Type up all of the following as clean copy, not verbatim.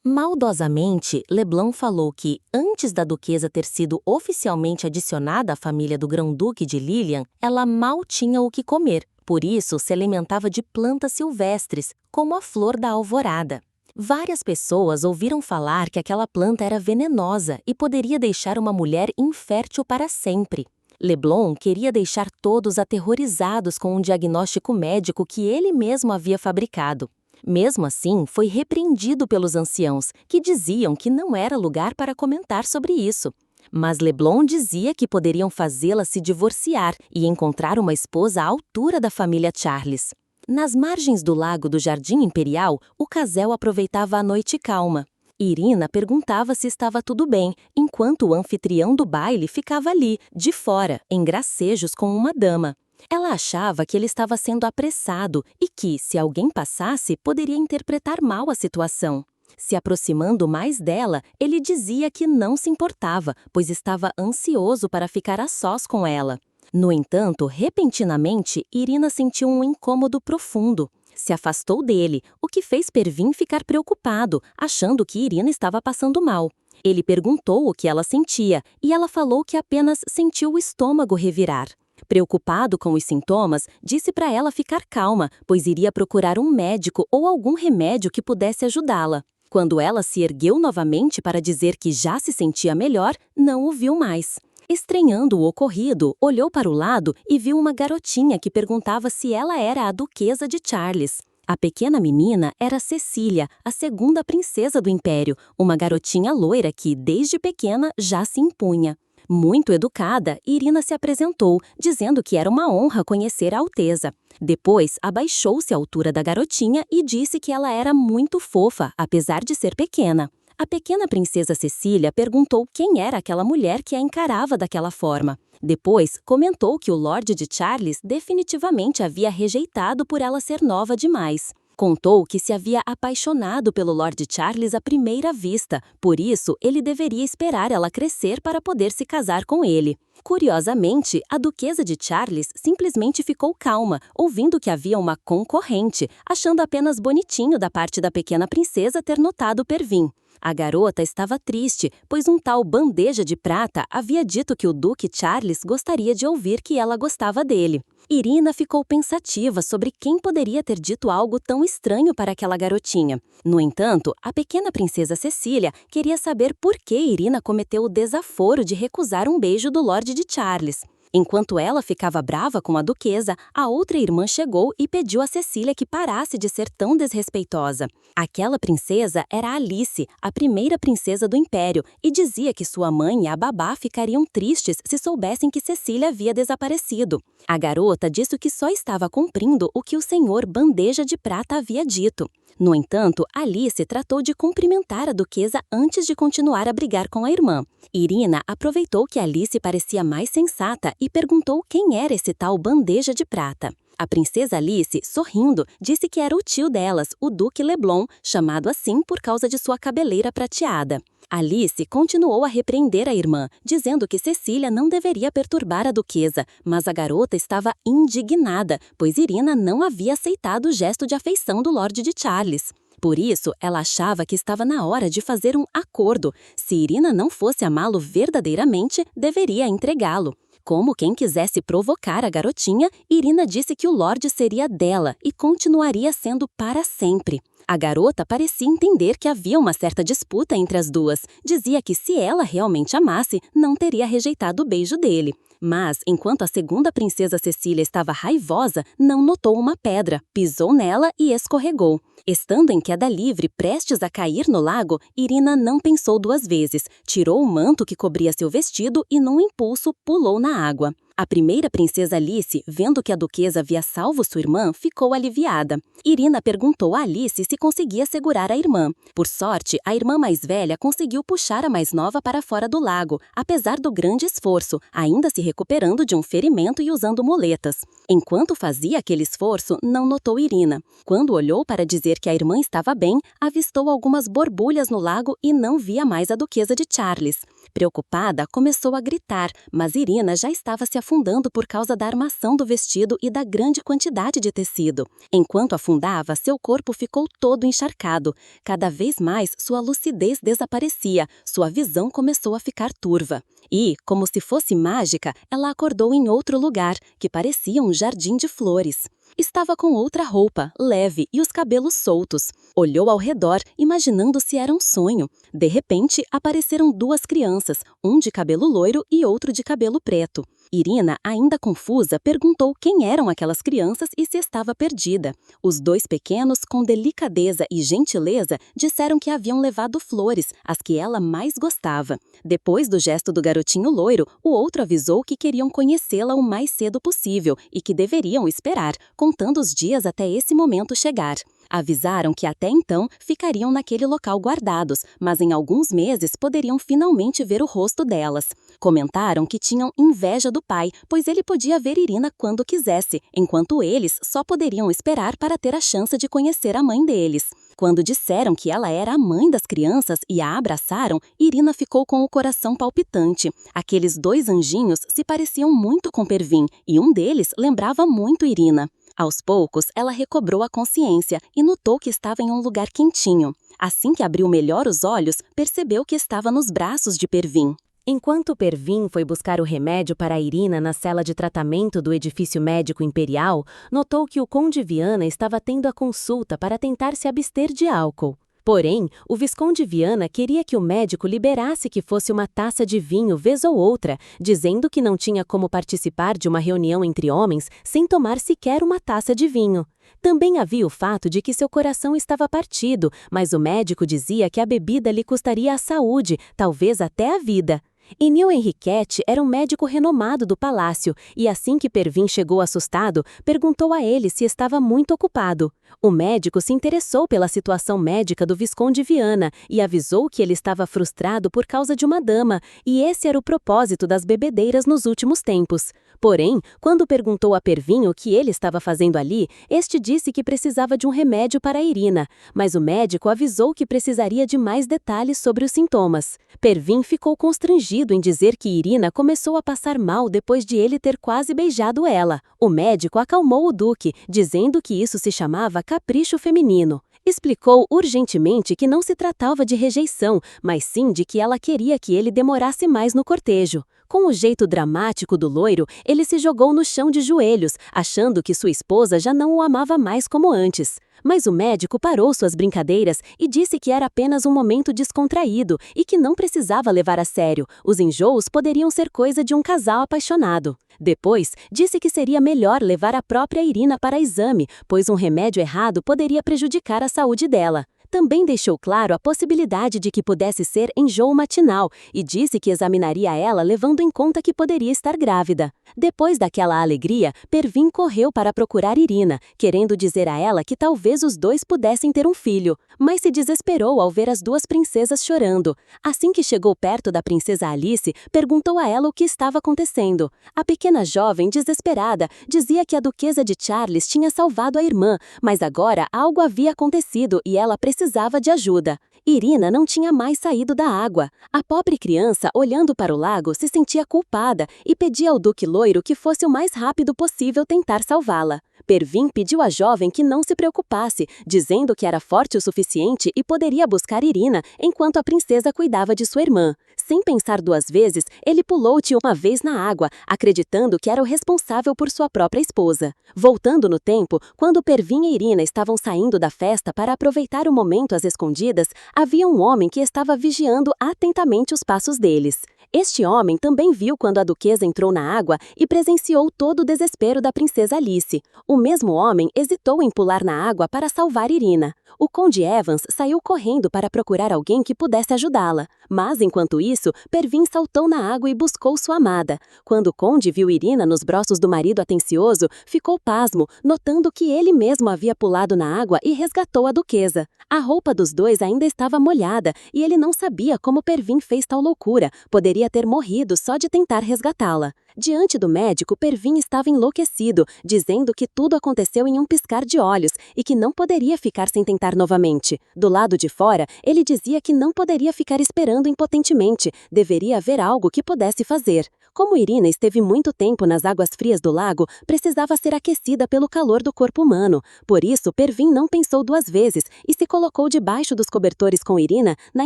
Maldosamente, Leblon falou que, antes da duquesa ter sido oficialmente adicionada à família do grão-duque de Lilian, ela mal tinha o que comer, por isso se alimentava de plantas silvestres, como a flor da alvorada. Várias pessoas ouviram falar que aquela planta era venenosa e poderia deixar uma mulher infértil para sempre. Leblon queria deixar todos aterrorizados com um diagnóstico médico que ele mesmo havia fabricado. Mesmo assim, foi repreendido pelos anciãos, que diziam que não era lugar para comentar sobre isso. Mas Leblon dizia que poderiam fazê-la se divorciar e encontrar uma esposa à altura da família Charles. Nas margens do lago do Jardim Imperial, o casal aproveitava a noite calma. Irina perguntava se estava tudo bem, enquanto o anfitrião do baile ficava ali, de fora, em gracejos com uma dama. Ela achava que ele estava sendo apressado e que, se alguém passasse, poderia interpretar mal a situação. Se aproximando mais dela, ele dizia que não se importava, pois estava ansioso para ficar a sós com ela. No entanto, repentinamente, Irina sentiu um incômodo profundo. Se afastou dele, o que fez Pervin ficar preocupado, achando que Irina estava passando mal. Ele perguntou o que ela sentia, e ela falou que apenas sentiu o estômago revirar. Preocupado com os sintomas, disse para ela ficar calma, pois iria procurar um médico ou algum remédio que pudesse ajudá-la. Quando ela se ergueu novamente para dizer que já se sentia melhor, não o viu mais. Estranhando o ocorrido, olhou para o lado e viu uma garotinha que perguntava se ela era a duquesa de Charles. A pequena menina era Cecília, a segunda princesa do Império, uma garotinha loira que, desde pequena, já se impunha. Muito educada, Irina se apresentou, dizendo que era uma honra conhecer a Alteza. Depois, abaixou-se à altura da garotinha e disse que ela era muito fofa, apesar de ser pequena. A pequena princesa Cecília perguntou quem era aquela mulher que a encarava daquela forma. Depois, comentou que o Lorde de Charles definitivamente havia rejeitado por ela ser nova demais. Contou que se havia apaixonado pelo Lorde Charles à primeira vista, por isso ele deveria esperar ela crescer para poder se casar com ele. Curiosamente, a duquesa de Charles simplesmente ficou calma, ouvindo que havia uma concorrente, achando apenas bonitinho da parte da pequena princesa ter notado Pervin. A garota estava triste, pois um tal Bandeja de Prata havia dito que o Duque Charles gostaria de ouvir que ela gostava dele. Irina ficou pensativa sobre quem poderia ter dito algo tão estranho para aquela garotinha. No entanto, a pequena princesa Cecília queria saber por que Irina cometeu o desaforo de recusar um beijo do Lorde de Charles. Enquanto ela ficava brava com a duquesa, a outra irmã chegou e pediu a Cecília que parasse de ser tão desrespeitosa. Aquela princesa era Alice, a primeira princesa do Império, e dizia que sua mãe e a babá ficariam tristes se soubessem que Cecília havia desaparecido. A garota disse que só estava cumprindo o que o senhor Bandeja de Prata havia dito. No entanto, Alice tratou de cumprimentar a duquesa antes de continuar a brigar com a irmã. Irina aproveitou que Alice parecia mais sensata e perguntou quem era esse tal Bandeja de Prata. A princesa Alice, sorrindo, disse que era o tio delas, o Duque Leblon, chamado assim por causa de sua cabeleira prateada. Alice continuou a repreender a irmã, dizendo que Cecília não deveria perturbar a duquesa, mas a garota estava indignada, pois Irina não havia aceitado o gesto de afeição do Lorde de Charles. Por isso, ela achava que estava na hora de fazer um acordo. Se Irina não fosse amá-lo verdadeiramente, deveria entregá-lo. Como quem quisesse provocar a garotinha, Irina disse que o Lorde seria dela e continuaria sendo para sempre. A garota parecia entender que havia uma certa disputa entre as duas. Dizia que se ela realmente amasse, não teria rejeitado o beijo dele. Mas, enquanto a segunda princesa Cecília estava raivosa, não notou uma pedra, pisou nela e escorregou. Estando em queda livre, prestes a cair no lago, Irina não pensou duas vezes, tirou o manto que cobria seu vestido e, num impulso, pulou na água. A primeira princesa Alice, vendo que a duquesa havia salvo sua irmã, ficou aliviada. Irina perguntou a Alice se conseguia segurar a irmã. Por sorte, a irmã mais velha conseguiu puxar a mais nova para fora do lago, apesar do grande esforço, ainda se recuperando de um ferimento e usando muletas. Enquanto fazia aquele esforço, não notou Irina. Quando olhou para dizer que a irmã estava bem, avistou algumas borbulhas no lago e não via mais a duquesa de Charles. Preocupada, começou a gritar, mas Irina já estava se afundando por causa da armação do vestido e da grande quantidade de tecido. Enquanto afundava, seu corpo ficou todo encharcado. Cada vez mais, sua lucidez desaparecia, sua visão começou a ficar turva. E, como se fosse mágica, ela acordou em outro lugar, que parecia um jardim de flores. Estava com outra roupa, leve, e os cabelos soltos. Olhou ao redor, imaginando se era um sonho. De repente, apareceram duas crianças, um de cabelo loiro e outro de cabelo preto. Irina, ainda confusa, perguntou quem eram aquelas crianças e se estava perdida. Os dois pequenos, com delicadeza e gentileza, disseram que haviam levado flores, as que ela mais gostava. Depois do gesto do garotinho loiro, o outro avisou que queriam conhecê-la o mais cedo possível e que deveriam esperar, contando os dias até esse momento chegar. Avisaram que até então ficariam naquele local guardados, mas em alguns meses poderiam finalmente ver o rosto delas. Comentaram que tinham inveja do pai, pois ele podia ver Irina quando quisesse, enquanto eles só poderiam esperar para ter a chance de conhecer a mãe deles. Quando disseram que ela era a mãe das crianças e a abraçaram, Irina ficou com o coração palpitante. Aqueles dois anjinhos se pareciam muito com Pervin, e um deles lembrava muito Irina. Aos poucos, ela recobrou a consciência e notou que estava em um lugar quentinho. Assim que abriu melhor os olhos, percebeu que estava nos braços de Pervin. Enquanto Pervin foi buscar o remédio para Irina na cela de tratamento do edifício médico imperial, notou que o conde Viana estava tendo a consulta para tentar se abster de álcool. Porém, o Visconde Viana queria que o médico liberasse que fosse uma taça de vinho vez ou outra, dizendo que não tinha como participar de uma reunião entre homens sem tomar sequer uma taça de vinho. Também havia o fato de que seu coração estava partido, mas o médico dizia que a bebida lhe custaria a saúde, talvez até a vida. Enil Henriquete era um médico renomado do palácio, e assim que Pervin chegou assustado, perguntou a ele se estava muito ocupado. O médico se interessou pela situação médica do Visconde Viana e avisou que ele estava frustrado por causa de uma dama, e esse era o propósito das bebedeiras nos últimos tempos. Porém, quando perguntou a Pervin o que ele estava fazendo ali, este disse que precisava de um remédio para Irina, mas o médico avisou que precisaria de mais detalhes sobre os sintomas. Pervin ficou constrangido em dizer que Irina começou a passar mal depois de ele ter quase beijado ela. O médico acalmou o duque, dizendo que isso se chamava capricho feminino. Explicou urgentemente que não se tratava de rejeição, mas sim de que ela queria que ele demorasse mais no cortejo. Com o jeito dramático do loiro, ele se jogou no chão de joelhos, achando que sua esposa já não o amava mais como antes. Mas o médico parou suas brincadeiras e disse que era apenas um momento descontraído e que não precisava levar a sério. Os enjoos poderiam ser coisa de um casal apaixonado. Depois, disse que seria melhor levar a própria Irina para exame, pois um remédio errado poderia prejudicar a saúde dela. Também deixou claro a possibilidade de que pudesse ser enjoo matinal e disse que examinaria ela levando em conta que poderia estar grávida. Depois daquela alegria, Pervin correu para procurar Irina, querendo dizer a ela que talvez os dois pudessem ter um filho, mas se desesperou ao ver as duas princesas chorando. Assim que chegou perto da princesa Alice, perguntou a ela o que estava acontecendo. A pequena jovem, desesperada, dizia que a duquesa de Charles tinha salvado a irmã, mas agora algo havia acontecido e ela precisava de ajuda. Irina não tinha mais saído da água. A pobre criança, olhando para o lago, se sentia culpada e pedia ao duque loiro que fosse o mais rápido possível tentar salvá-la. Pervin pediu à jovem que não se preocupasse, dizendo que era forte o suficiente e poderia buscar Irina enquanto a princesa cuidava de sua irmã. Sem pensar duas vezes, ele pulou-te uma vez na água, acreditando que era o responsável por sua própria esposa. Voltando no tempo, quando Pervin e Irina estavam saindo da festa para aproveitar o momento às escondidas, havia um homem que estava vigiando atentamente os passos deles. Este homem também viu quando a duquesa entrou na água e presenciou todo o desespero da princesa Alice. O mesmo homem hesitou em pular na água para salvar Irina. O conde Evans saiu correndo para procurar alguém que pudesse ajudá-la. Mas, enquanto isso, Pervin saltou na água e buscou sua amada. Quando o conde viu Irina nos braços do marido atencioso, ficou pasmo, notando que ele mesmo havia pulado na água e resgatou a duquesa. A roupa dos dois ainda estava molhada e ele não sabia como Pervin fez tal loucura. Poderia poderia ter morrido só de tentar resgatá-la. Diante do médico, Pervin estava enlouquecido, dizendo que tudo aconteceu em um piscar de olhos e que não poderia ficar sem tentar novamente. Do lado de fora, ele dizia que não poderia ficar esperando impotentemente, deveria haver algo que pudesse fazer. Como Irina esteve muito tempo nas águas frias do lago, precisava ser aquecida pelo calor do corpo humano. Por isso, Pervin não pensou duas vezes e se colocou debaixo dos cobertores com Irina na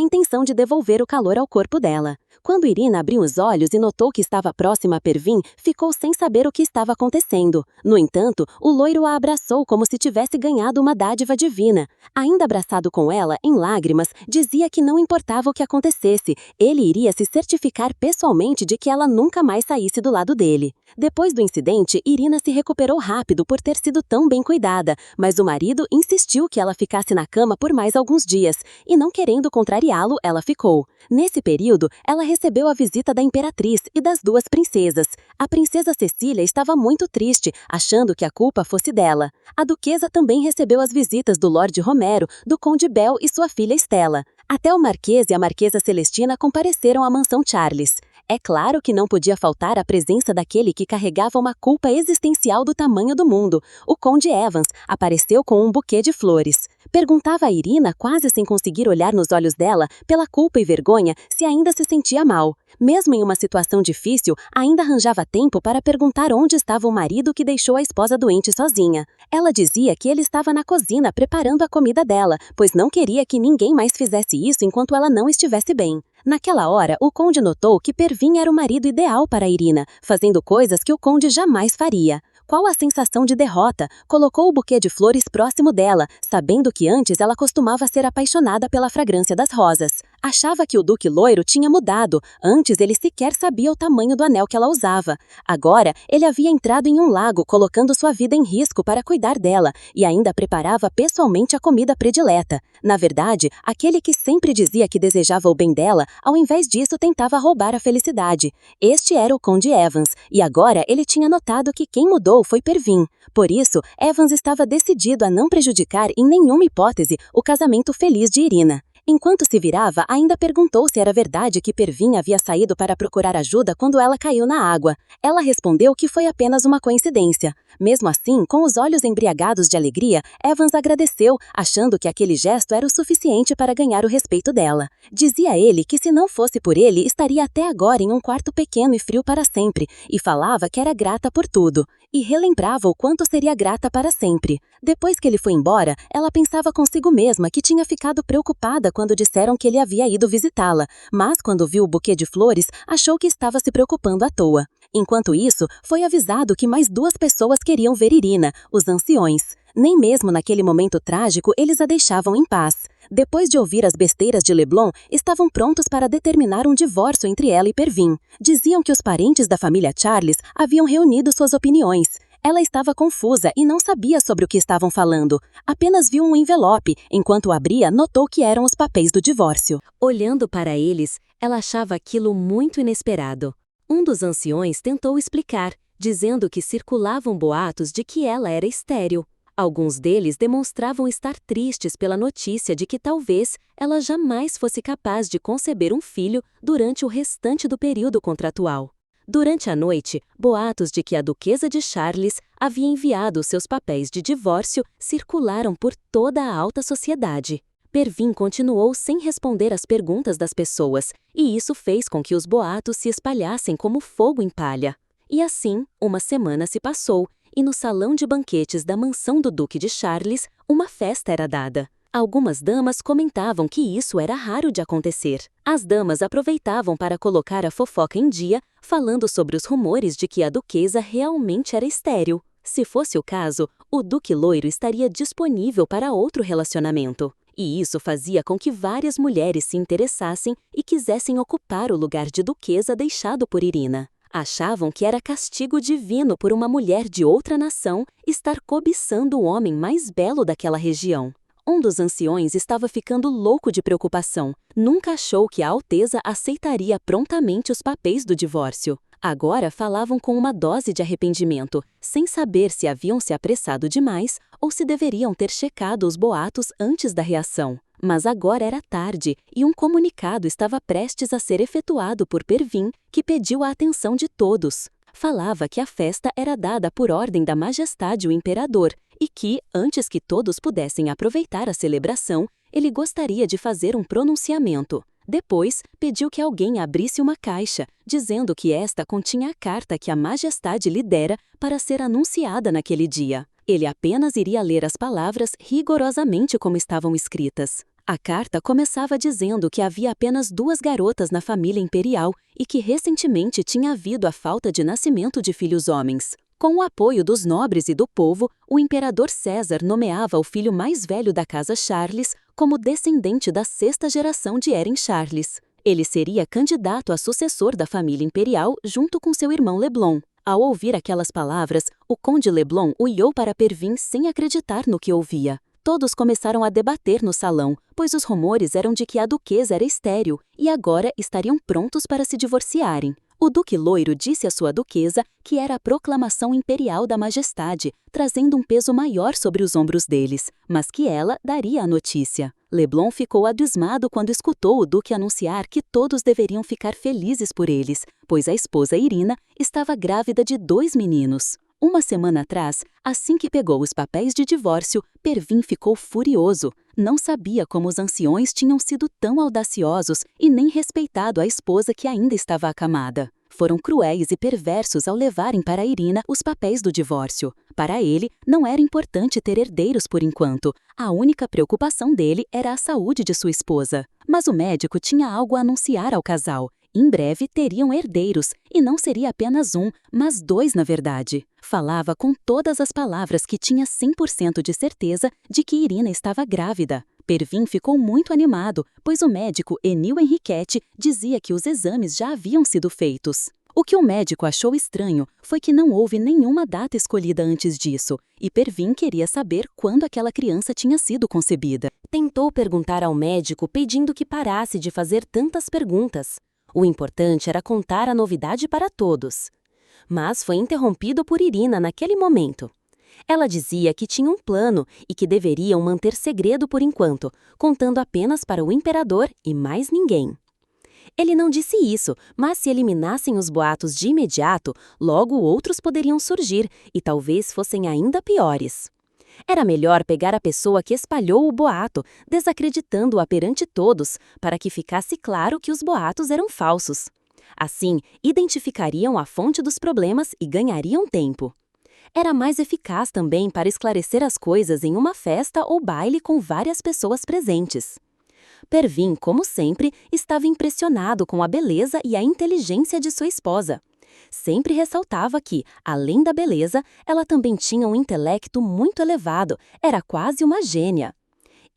intenção de devolver o calor ao corpo dela. Quando Irina abriu os olhos e notou que estava próxima a Pervin, ficou sem saber o que estava acontecendo. No entanto, o loiro a abraçou como se tivesse ganhado uma dádiva divina. Ainda abraçado com ela, em lágrimas, dizia que não importava o que acontecesse, ele iria se certificar pessoalmente de que ela nunca mais saísse do lado dele. Depois do incidente, Irina se recuperou rápido por ter sido tão bem cuidada, mas o marido insistiu que ela ficasse na cama por mais alguns dias, e não querendo contrariá-lo, ela ficou. Nesse período, ela recebeu a visita da imperatriz e das duas princesas. A princesa Cecília estava muito triste, achando que a culpa fosse dela. A duquesa também recebeu as visitas do Lorde Romero, do Conde Bel e sua filha Estela. Até o Marquês e a Marquesa Celestina compareceram à mansão Charles. É claro que não podia faltar a presença daquele que carregava uma culpa existencial do tamanho do mundo. O Conde Evans apareceu com um buquê de flores. Perguntava a Irina, quase sem conseguir olhar nos olhos dela, pela culpa e vergonha, se ainda se sentia mal. Mesmo em uma situação difícil, ainda arranjava tempo para perguntar onde estava o marido que deixou a esposa doente sozinha. Ela dizia que ele estava na cozinha preparando a comida dela, pois não queria que ninguém mais fizesse isso enquanto ela não estivesse bem. Naquela hora, o conde notou que Pervin era o marido ideal para Irina, fazendo coisas que o conde jamais faria. Qual a sensação de derrota? Colocou o buquê de flores próximo dela, sabendo que antes ela costumava ser apaixonada pela fragrância das rosas. Achava que o duque loiro tinha mudado, antes ele sequer sabia o tamanho do anel que ela usava. Agora, ele havia entrado em um lago, colocando sua vida em risco para cuidar dela, e ainda preparava pessoalmente a comida predileta. Na verdade, aquele que sempre dizia que desejava o bem dela, ao invés disso tentava roubar a felicidade. Este era o Conde Evans, e agora ele tinha notado que quem mudou foi Pervin. Por isso, Evans estava decidido a não prejudicar em nenhuma hipótese o casamento feliz de Irina. Enquanto se virava, ainda perguntou se era verdade que Pervin havia saído para procurar ajuda quando ela caiu na água. Ela respondeu que foi apenas uma coincidência. Mesmo assim, com os olhos embriagados de alegria, Evans agradeceu, achando que aquele gesto era o suficiente para ganhar o respeito dela. Dizia ele que se não fosse por ele, estaria até agora em um quarto pequeno e frio para sempre, e falava que era grata por tudo. E relembrava o quanto seria grata para sempre. Depois que ele foi embora, ela pensava consigo mesma que tinha ficado preocupada quando disseram que ele havia ido visitá-la, mas quando viu o buquê de flores, achou que estava se preocupando à toa. Enquanto isso, foi avisado que mais duas pessoas queriam ver Irina, os anciões. Nem mesmo naquele momento trágico eles a deixavam em paz. Depois de ouvir as besteiras de Leblon, estavam prontos para determinar um divórcio entre ela e Pervin. Diziam que os parentes da família Charles haviam reunido suas opiniões. Ela estava confusa e não sabia sobre o que estavam falando. Apenas viu um envelope. Enquanto o abria, notou que eram os papéis do divórcio. Olhando para eles, ela achava aquilo muito inesperado. Um dos anciões tentou explicar, dizendo que circulavam boatos de que ela era estéril. Alguns deles demonstravam estar tristes pela notícia de que talvez ela jamais fosse capaz de conceber um filho durante o restante do período contratual. Durante a noite, boatos de que a duquesa de Charles havia enviado seus papéis de divórcio circularam por toda a alta sociedade. Pervin continuou sem responder às perguntas das pessoas, e isso fez com que os boatos se espalhassem como fogo em palha. E assim, uma semana se passou, e no salão de banquetes da mansão do Duque de Charles, uma festa era dada. Algumas damas comentavam que isso era raro de acontecer. As damas aproveitavam para colocar a fofoca em dia, falando sobre os rumores de que a duquesa realmente era estéril. Se fosse o caso, o Duque Loiro estaria disponível para outro relacionamento. E isso fazia com que várias mulheres se interessassem e quisessem ocupar o lugar de duquesa deixado por Irina. Achavam que era castigo divino por uma mulher de outra nação estar cobiçando o homem mais belo daquela região. Um dos anciões estava ficando louco de preocupação. Nunca achou que a Alteza aceitaria prontamente os papéis do divórcio. Agora falavam com uma dose de arrependimento, sem saber se haviam se apressado demais ou se deveriam ter checado os boatos antes da reação. Mas agora era tarde e um comunicado estava prestes a ser efetuado por Pervin, que pediu a atenção de todos. Falava que a festa era dada por ordem da Majestade o Imperador e que, antes que todos pudessem aproveitar a celebração, ele gostaria de fazer um pronunciamento. Depois, pediu que alguém abrisse uma caixa, dizendo que esta continha a carta que a Majestade lhe dera para ser anunciada naquele dia. Ele apenas iria ler as palavras rigorosamente como estavam escritas. A carta começava dizendo que havia apenas 2 garotas na família imperial e que recentemente tinha havido a falta de nascimento de filhos homens. Com o apoio dos nobres e do povo, o imperador César nomeava o filho mais velho da casa Charles como descendente da 6ª geração de Eren Charles. Ele seria candidato a sucessor da família imperial junto com seu irmão Leblon. Ao ouvir aquelas palavras, o conde Leblon olhou para Pervin sem acreditar no que ouvia. Todos começaram a debater no salão, pois os rumores eram de que a duquesa era estéril e agora estariam prontos para se divorciarem. O duque loiro disse à sua duquesa que era a proclamação imperial da majestade, trazendo um peso maior sobre os ombros deles, mas que ela daria a notícia. Leblon ficou abismado quando escutou o duque anunciar que todos deveriam ficar felizes por eles, pois a esposa Irina estava grávida de 2 meninos. Uma semana atrás, assim que pegou os papéis de divórcio, Pervin ficou furioso. Não sabia como os anciões tinham sido tão audaciosos e nem respeitado a esposa que ainda estava acamada. Foram cruéis e perversos ao levarem para Irina os papéis do divórcio. Para ele, não era importante ter herdeiros por enquanto. A única preocupação dele era a saúde de sua esposa. Mas o médico tinha algo a anunciar ao casal. Em breve teriam herdeiros, e não seria apenas um, mas 2 na verdade. Falava com todas as palavras que tinha 100% de certeza de que Irina estava grávida. Pervin ficou muito animado, pois o médico Enil Henriquete dizia que os exames já haviam sido feitos. O que o médico achou estranho foi que não houve nenhuma data escolhida antes disso, e Pervin queria saber quando aquela criança tinha sido concebida. Tentou perguntar ao médico pedindo que parasse de fazer tantas perguntas. O importante era contar a novidade para todos. Mas foi interrompido por Irina naquele momento. Ela dizia que tinha um plano e que deveriam manter segredo por enquanto, contando apenas para o imperador e mais ninguém. Ele não disse isso, mas se eliminassem os boatos de imediato, logo outros poderiam surgir e talvez fossem ainda piores. Era melhor pegar a pessoa que espalhou o boato, desacreditando-a perante todos, para que ficasse claro que os boatos eram falsos. Assim, identificariam a fonte dos problemas e ganhariam tempo. Era mais eficaz também para esclarecer as coisas em uma festa ou baile com várias pessoas presentes. Pervin, como sempre, estava impressionado com a beleza e a inteligência de sua esposa. Sempre ressaltava que, além da beleza, ela também tinha um intelecto muito elevado, era quase uma gênia.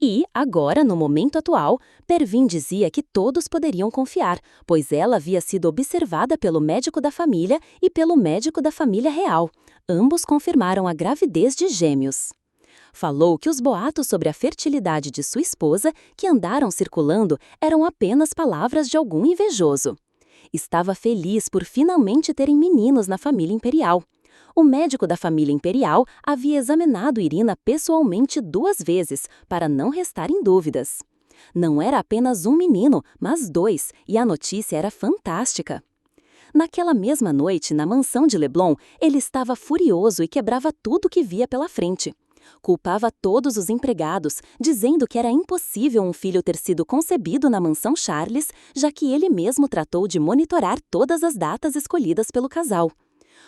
E, agora, no momento atual, Pervin dizia que todos poderiam confiar, pois ela havia sido observada pelo médico da família e pelo médico da família real. Ambos confirmaram a gravidez de gêmeos. Falou que os boatos sobre a fertilidade de sua esposa, que andaram circulando, eram apenas palavras de algum invejoso. Estava feliz por finalmente terem meninos na família imperial. O médico da família imperial havia examinado Irina pessoalmente 2 vezes, para não restar em dúvidas. Não era apenas um menino, mas 2, e a notícia era fantástica. Naquela mesma noite, na mansão de Leblon, ele estava furioso e quebrava tudo que via pela frente. Culpava todos os empregados, dizendo que era impossível um filho ter sido concebido na mansão Charles, já que ele mesmo tratou de monitorar todas as datas escolhidas pelo casal.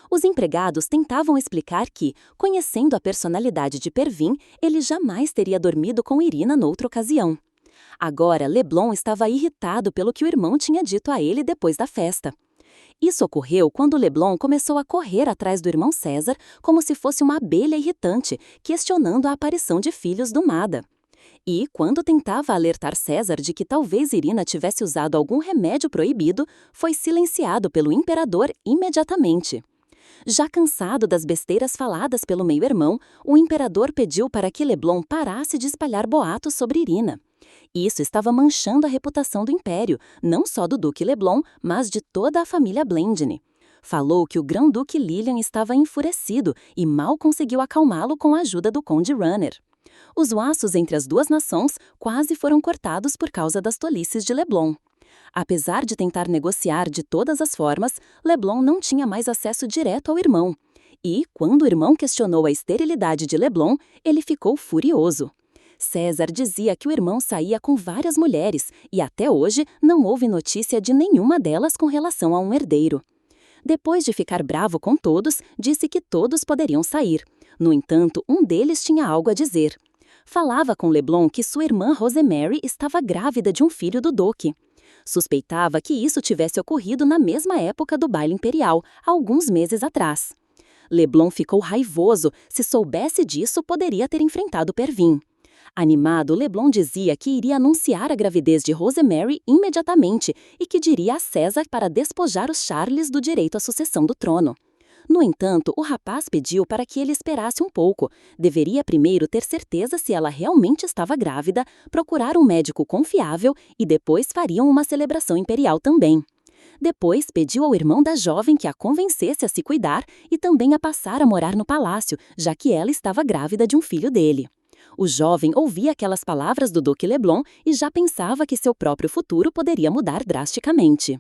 Os empregados tentavam explicar que, conhecendo a personalidade de Pervin, ele jamais teria dormido com Irina noutra ocasião. Agora, Leblon estava irritado pelo que o irmão tinha dito a ele depois da festa. Isso ocorreu quando Leblon começou a correr atrás do irmão César como se fosse uma abelha irritante, questionando a aparição de filhos do Mada. E, quando tentava alertar César de que talvez Irina tivesse usado algum remédio proibido, foi silenciado pelo imperador imediatamente. Já cansado das besteiras faladas pelo meio-irmão, o imperador pediu para que Leblon parasse de espalhar boatos sobre Irina. Isso estava manchando a reputação do império, não só do duque Leblon, mas de toda a família Blendine. Falou que o grão-duque Lilian estava enfurecido e mal conseguiu acalmá-lo com a ajuda do conde Runner. Os laços entre as duas nações quase foram cortados por causa das tolices de Leblon. Apesar de tentar negociar de todas as formas, Leblon não tinha mais acesso direto ao irmão. E, quando o irmão questionou a esterilidade de Leblon, ele ficou furioso. César dizia que o irmão saía com várias mulheres e até hoje não houve notícia de nenhuma delas com relação a um herdeiro. Depois de ficar bravo com todos, disse que todos poderiam sair. No entanto, um deles tinha algo a dizer. Falava com Leblon que sua irmã Rosemary estava grávida de um filho do Duque. Suspeitava que isso tivesse ocorrido na mesma época do baile imperial, alguns meses atrás. Leblon ficou raivoso. Se soubesse disso, poderia ter enfrentado Pervin. Animado, Leblon dizia que iria anunciar a gravidez de Rosemary imediatamente e que diria a César para despojar os Charles do direito à sucessão do trono. No entanto, o rapaz pediu para que ele esperasse um pouco. Deveria primeiro ter certeza se ela realmente estava grávida, procurar um médico confiável e depois fariam uma celebração imperial também. Depois, pediu ao irmão da jovem que a convencesse a se cuidar e também a passar a morar no palácio, já que ela estava grávida de um filho dele. O jovem ouvia aquelas palavras do Duque Leblon e já pensava que seu próprio futuro poderia mudar drasticamente.